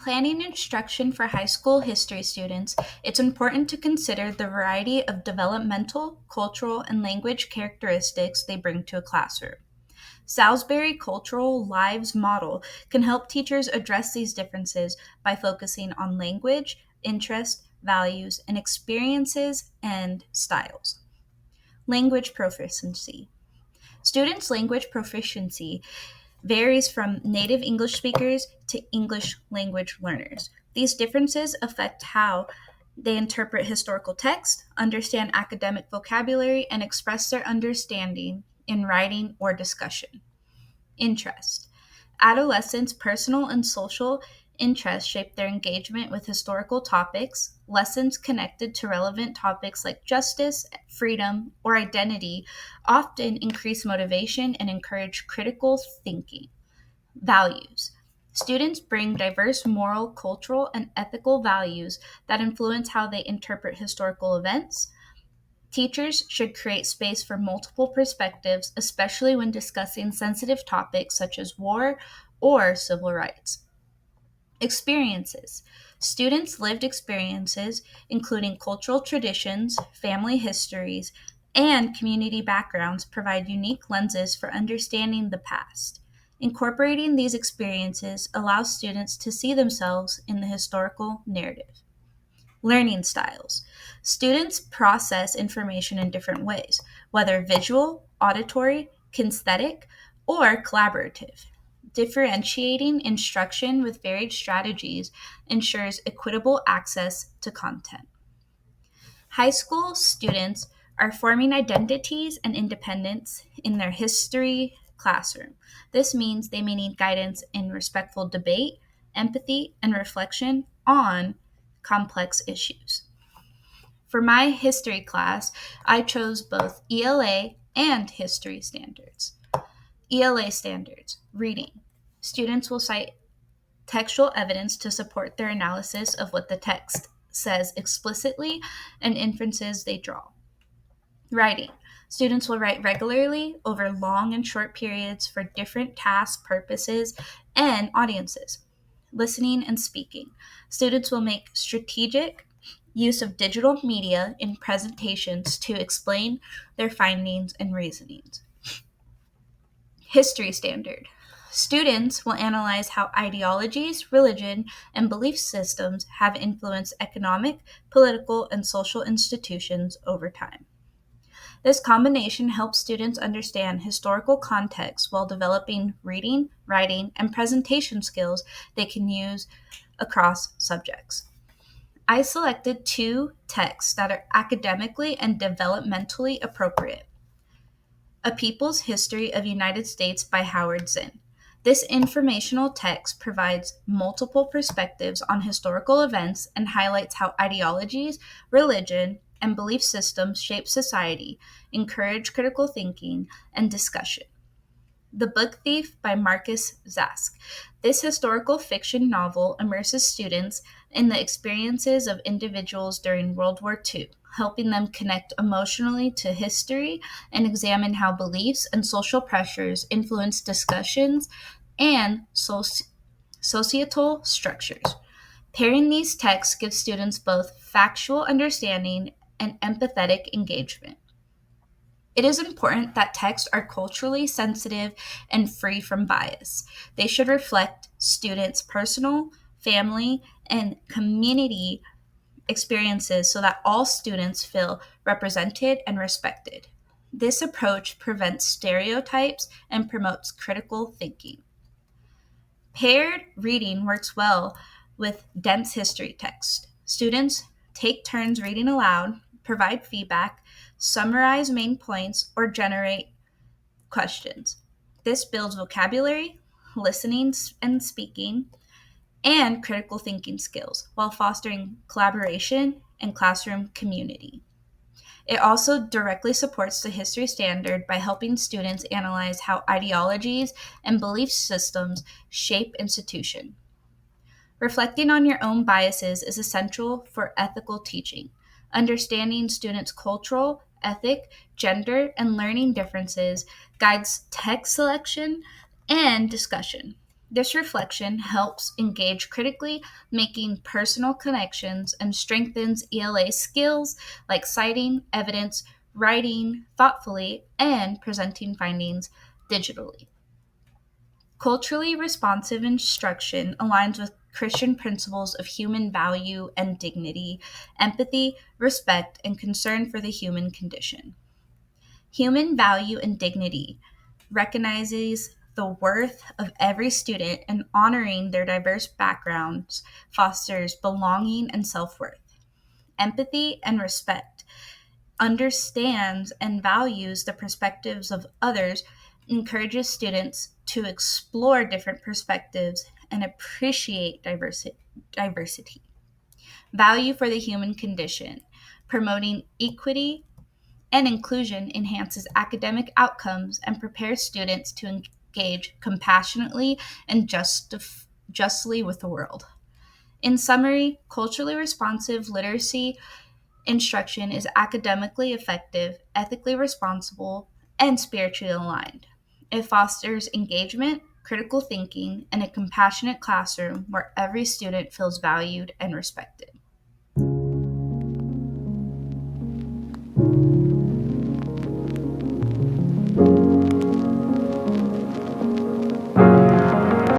planning instruction for high school history students, it's important to consider the variety of developmental, cultural, and language characteristics they bring to a classroom. Salisbury Cultural Lives model can help teachers address these differences by focusing on language, interest, values, and experiences and styles. Language proficiency. Students' language proficiency varies from native English speakers to English language learners. These differences affect how they interpret historical text, understand academic vocabulary, and express their understanding in writing or discussion. Interest. Adolescents' personal and social interests shape their engagement with historical topics. Lessons connected to relevant topics like justice, freedom, or identity often increase motivation and encourage critical thinking. Values. Students bring diverse moral, cultural, and ethical values that influence how they interpret historical events. Teachers should create space for multiple perspectives, especially when discussing sensitive topics such as war or civil rights. Experiences. Students' lived experiences, including cultural traditions, family histories, and community backgrounds, provide unique lenses for understanding the past. Incorporating these experiences allows students to see themselves in the historical narrative. Learning styles. Students process information in different ways, whether visual, auditory, kinesthetic, or collaborative. Differentiating instruction with varied strategies ensures equitable access to content. High school students are forming identities and independence in their history classroom. This means they may need guidance in respectful debate, empathy, and reflection on complex issues. For my history class, I chose both ELA and history standards. ELA standards, reading. Students will cite textual evidence to support their analysis of what the text says explicitly and inferences they draw. Writing. Students will write regularly over long and short periods for different tasks, purposes, and audiences. Listening and speaking. Students will make strategic use of digital media in presentations to explain their findings and reasonings. History standard. Students will analyze how ideologies, religion, and belief systems have influenced economic, political, and social institutions over time. This combination helps students understand historical context while developing reading, writing, and presentation skills they can use across subjects. I selected 2 texts that are academically and developmentally appropriate. A People's History of United States by Howard Zinn. This informational text provides multiple perspectives on historical events and highlights how ideologies, religion, and belief systems shape society, encourage critical thinking and discussion. The Book Thief by Marcus Zask. This historical fiction novel immerses students in the experiences of individuals during World War II, helping them connect emotionally to history and examine how beliefs and social pressures influence discussions and societal structures. Pairing these texts gives students both factual understanding and empathetic engagement. It is important that texts are culturally sensitive and free from bias. They should reflect students' personal, family, and community experiences so that all students feel represented and respected. This approach prevents stereotypes and promotes critical thinking. Paired reading works well with dense history text. Students take turns reading aloud, provide feedback, summarize main points, or generate questions. This builds vocabulary, listening and speaking, and critical thinking skills while fostering collaboration and classroom community. It also directly supports the history standard by helping students analyze how ideologies and belief systems shape institutions. Reflecting on your own biases is essential for ethical teaching. Understanding students' cultural, ethic, gender, and learning differences guides text selection and discussion. This reflection helps engage critically, making personal connections, and strengthens ELA skills like citing evidence, writing thoughtfully, and presenting findings digitally. Culturally responsive instruction aligns with Christian principles of human value and dignity, empathy, respect, and concern for the human condition. Human value and dignity recognizes the worth of every student and honoring their diverse backgrounds fosters belonging and self worth. Empathy and respect understands and values the perspectives of others, encourages students to explore different perspectives and appreciate diversity. Value for the human condition, promoting equity and inclusion enhances academic outcomes and prepares students to engage compassionately and justly with the world. In summary, culturally responsive literacy instruction is academically effective, ethically responsible, and spiritually aligned. It fosters engagement, critical thinking, and a compassionate classroom where every student feels valued and respected.